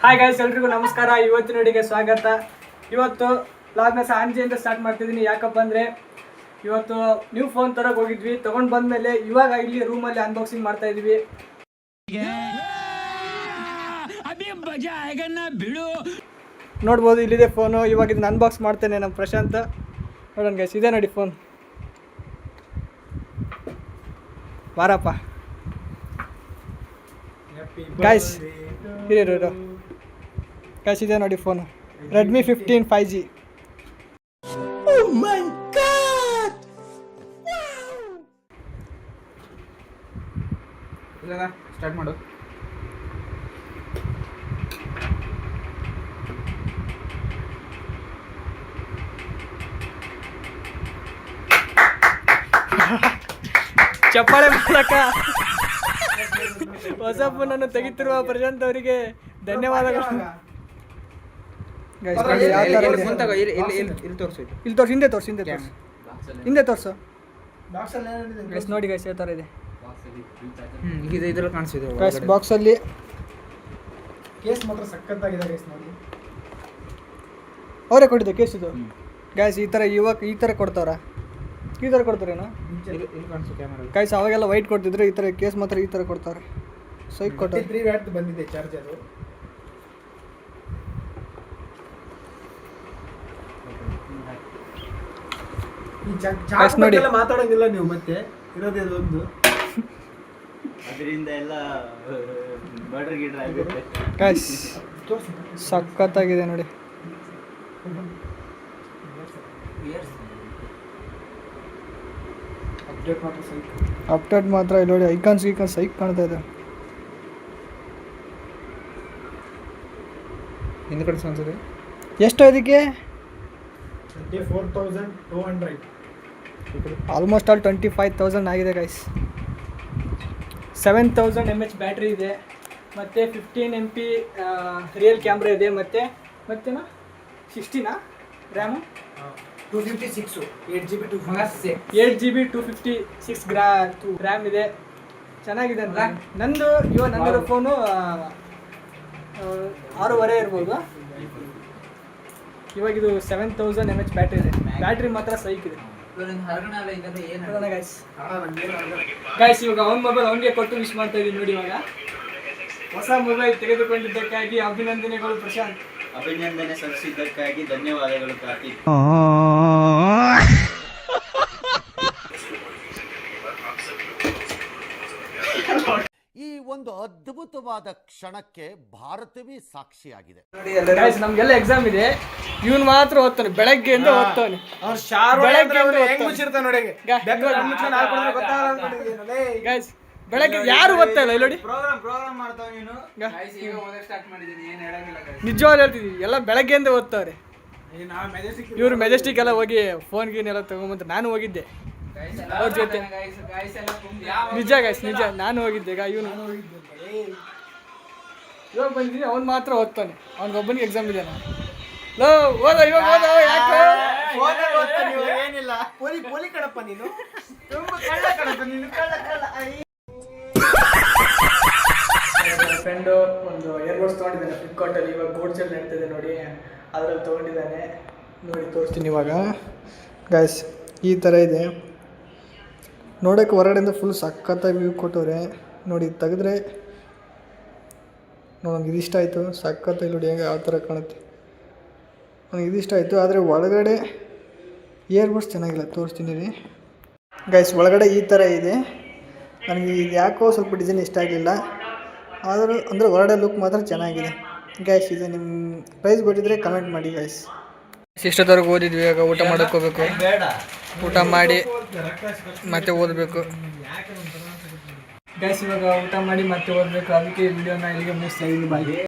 Hi guys, ಎಲ್ರಿಗೂ ನಮಸ್ಕಾರ. ಇವತ್ತಿನ ವಿಡಿಯೋಗೆ ಸ್ವಾಗತ. ಇವತ್ತು ವ್ಲಾಗ್ನ ಸಂಜೆಯಿಂದ ಸ್ಟಾರ್ಟ್ ಮಾಡ್ತಿದ್ದೀನಿ. ಯಾಕಪ್ಪ ಅಂದರೆ ಇವತ್ತು ನ್ಯೂ ಫೋನ್ ತರೋಕೆ ಹೋಗಿದ್ವಿ. ತೊಗೊಂಡು ಬಂದಮೇಲೆ ಇವಾಗ ಇಲ್ಲಿ ರೂಮಲ್ಲಿ ಅನ್ಬಾಕ್ಸಿಂಗ್ ಮಾಡ್ತಾ ಇದ್ವಿ. ನೋಡ್ಬೋದು, ಇಲ್ಲಿದೆ ಫೋನು. ಇವಾಗ ಇದನ್ನ ಅನ್ಬಾಕ್ಸ್ ಮಾಡ್ತೇನೆ ನಮ್ಮ ಪ್ರಶಾಂತ್. ನೋಡೋಣ ಗೈಸ್, ಇದೆ ನೋಡಿ ಫೋನ್. ಬಾರಪ್ಪ ಗೈಸ್, ಇರೋ ಗೈಸ್, ಇದೆ ನೋಡಿ phone. Redmi 15 5G. Oh my God! ಇಲ್ಲ ಸ್ಟಾರ್ಟ್ ಮಾಡು. ಚಪ್ಪಾಳೆ ಮೂಲಕ ಹೊಸ ಫೋನನ್ನು ತೆಗಿತಿರುವ ಪ್ರಶಾಂತ್ ಅವರಿಗೆ ಧನ್ಯವಾದಗಳು. ಇಲ್ಲಿ ತೋರಿಸಿ, ಹಿಂದೆ ತೋರಿಸಿ, ಹಿಂದೆ ತೋರಿಸು ಗೈಸ್. ನೋಡಿ ಗೈಸ್, ಯಾವ ಥರ ಇದೆ ಇದರಲ್ಲಿ ಕಾಣಿಸ್ತಿದೆ ಗೈಸ್. ಬಾಕ್ಸಲ್ಲಿ ಕೇಸ್ ಮಾತ್ರ ಸಕ್ಕತ್ತಾಗಿದೆ ಗೈಸ್. ನೋಡಿ, ಅವರೇ ಕೊಟ್ಟಿದ್ದೆ ಕೇಸ್ ಇದು ಗೈಸ್. ಈ ಥರ ಇವಾಗ ಈ ಥರ ಕೊಡ್ತಾರ, ಈ ಥರ ಕೊಡ್ತಾರೇನೋ ಗೈಸ್. ಅವಾಗೆಲ್ಲ ವೈಟ್ ಕೊಡ್ತಿದ್ರು, ಈ ಥರ ಕೇಸ್ ಮಾತ್ರ ಈ ಥರ ಕೊಡ್ತಾರೆ. ಸೈಕ್ ಕೊಟ್ಟು 3 ವ್ಯಾಟ್ ಬಂದಿದೆ ಚಾರ್ಜರು. ನೋಡಿ, ಮಾತಾಡೋಂಗಿಲ್ಲ ನೀವು, ಮತ್ತೆ ಇರೋದೇ ಒಂದು ಅದರಿಂದ ಎಲ್ಲ ಮರ್ಡರ್ ಗಿಡರ್ ಆಗುತ್ತೆ ಗೈಸ್. ಸಖತ್ತಾಗಿದೆ ನೋಡಿ. ಅಪ್ಡೇಟ್ ಮಾತ್ರ ಇಲ್ಲಿ ನೋಡಿ, ಐಕಾನ್ಸ್ ಸೈಕ್ ಕಾಣ್ತಾ ಇದೆ. ಹಿಂದ್ಗಡೆ ಅನ್ಸುತ್ತೆ. ಎಷ್ಟು ಇದಕ್ಕೆ? 24,200. ಆಲ್ಮೋಸ್ಟ್ ಆಲ್ 25,000 ಆಗಿದೆ ಗೈಸ್. 7000 mAh ಬ್ಯಾಟ್ರಿ ಇದೆ, ಮತ್ತು 15 MP ರಿಯಲ್ ಕ್ಯಾಮ್ರಾ ಇದೆ, ಮತ್ತೇನಾ 16 ರ್ಯಾಮು, 256 8GB 8GB 256 ರ್ಯಾಮ್ ಇದೆ. ಚೆನ್ನಾಗಿದೆ. ನಂದು ಫೋನು 6.5 ಇರ್ಬೋದು. ಇವಾಗ ಇದು 7000 mAh ಬ್ಯಾಟ್ರಿ ಇದೆ. ಬ್ಯಾಟ್ರಿ ಮಾತ್ರ ಸೈಕ್ ಇದೆ ಗೈಸ್. ಇವಾಗ ಅವ್ನ ಮೊಬೈಲ್ ಅವನಿಗೆ ಕೊಟ್ಟು ವಿಶ್ ಮಾಡ್ತಾ ಇದ್ದೀನಿ ನೋಡಿ. ಇವಾಗ ಹೊಸ ಮೊಬೈಲ್ ತೆಗೆದುಕೊಂಡಿದ್ದಕ್ಕಾಗಿ ಅಭಿನಂದನೆಗಳು ಪ್ರಶಾಂತ್. ಅಭಿನಂದನೆ ಸಲ್ಲಿಸಿದ್ದಕ್ಕಾಗಿ ಧನ್ಯವಾದಗಳು ಕಾರ್ತಿಕ್. ಈ ಒಂದು ಅದ್ಭುತವಾದ ಕ್ಷಣಕ್ಕೆ ಭಾರತವೇ ಸಾಕ್ಷಿಯಾಗಿದೆ. ನಮ್ಗೆಲ್ಲ ಎಕ್ಸಾಮ್ ಇದೆ, ಇವನ್ ಮಾತ್ರ ಓದ್ತಾನೆ. ಬೆಳಗ್ಗೆಯಿಂದ ಓದ್ತಾನೆ. ಬೆಳಗ್ಗೆ ಯಾರು ಓದ್ತಾ ಇಲ್ಲ ನೋಡಿ. ಪ್ರೋಗ್ರಾಮ್ ಮಾಡ್ತಾವ ನೀನು. ನಿಜವಾಗ್ಲೂ ಹೇಳ್ತಿದ್ವಿ, ಎಲ್ಲ ಬೆಳಗ್ಗೆಯಿಂದ ಓದ್ತಾವ್ರೆ. ಇವ್ರು ಮೆಜೆಸ್ಟಿಕ್ ಎಲ್ಲ ಹೋಗಿ ಫೋನ್ ಗೀನ್ ಎಲ್ಲ ತಗೊಂಬಂತ. ನಾನು ಹೋಗಿದ್ದೆ ಅವ್ರ ಜೊತೆ. ನಿಜ ಗೈಸ್, ನಿಜ, ನಾನು ಹೋಗಿದ್ದೆ. ಇವಾಗ ಬಂದಿದ್ದೀನಿ, ಅವ್ನು ಮಾತ್ರ ಓದ್ತಾನೆ. ಅವ್ನಿಗೊಬ್ಬನಿಗೆ ಎಕ್ಸಾಮ್ ಇದೆ. ಏನಿಲ್ಲ, ಪೋಲಿ ಕಡಪ್ಪ ನೀನು. ಫ್ರೆಂಡು ಒಂದು ಏರ್ಬೋಡ್ಸ್ ತೊಗೊಂಡಿದ್ದಾನೆ ಫ್ಲಿಪ್ಕಾರ್ಟಲ್ಲಿ. ಇವಾಗ ಗೋಡ್ ಸೇಲ್ ನಡೀತಿದೆ ನೋಡಿ, ಅದರಲ್ಲಿ ತೊಗೊಂಡಿದ್ದಾನೆ. ನೋಡಿ ತೋರಿಸ್ತೀನಿ ಇವಾಗ ಗೈಸ್. ಈ ಥರ ಇದೆ ನೋಡೋಕ್ಕೆ. ಹೊರಗಡೆಯಿಂದ ಫುಲ್ ಸಖತ್ತಾಗಿ ವ್ಯೂ ಕೊಟ್ಟವ್ರೆ ನೋಡಿ. ತೆಗೆದ್ರೆ ನನಗೆ ಇದಿಷ್ಟ ಆಯಿತು. ಸಖತ್ತಾಗಿ ನೋಡಿ ಹೆಂಗೆ ಯಾವ ಥರ ಕಾಣುತ್ತೆ. ನನಗೆ ಇದಿಷ್ಟ ಆಯಿತು. ಆದರೆ ಒಳಗಡೆ ಇಯರ್ಬಡ್ಸ್ ಚೆನ್ನಾಗಿಲ್ಲ. ತೋರಿಸ್ತೀನಿ ರೀ ಗೈಸ್. ಒಳಗಡೆ ಈ ಥರ ಇದೆ. ನನಗೆ ಇದು ಯಾಕೋ ಸ್ವಲ್ಪ ಡಿಸೈನ್ ಇಷ್ಟ ಆಗಲಿಲ್ಲ. ಆದರೂ ಅಂದರೆ ಹೊರಗಡೆ ಲುಕ್ ಮಾತ್ರ ಚೆನ್ನಾಗಿದೆ ಗೈಸ್. ಇದು ನಿಮ್ಮ ಪ್ರೈಸ್ ಗೊತ್ತಿದ್ರೆ ಕಮೆಂಟ್ ಮಾಡಿ ಗೈಸ್. ಇಷ್ಟೊತ್ತವರೆಗೂ ಓದಿದ್ವಿ. ಇವಾಗ ಊಟ ಮಾಡೋಕ್ಕೆ ಹೋಗ್ಬೇಕು. ಊಟ ಮಾಡಿ ಮತ್ತೆ ಓದಬೇಕು ಗೈಸ್. ಇವಾಗ ಊಟ ಮಾಡಿ ಮತ್ತೆ ಓದಬೇಕು. ಅದಕ್ಕೆ ವಿಡಿಯೋನ ಇಲ್ಲಿಗೆ ಮುಗಿಸ್ತಾ ಇದ್ದೀನಿ. ಬಾಯ್.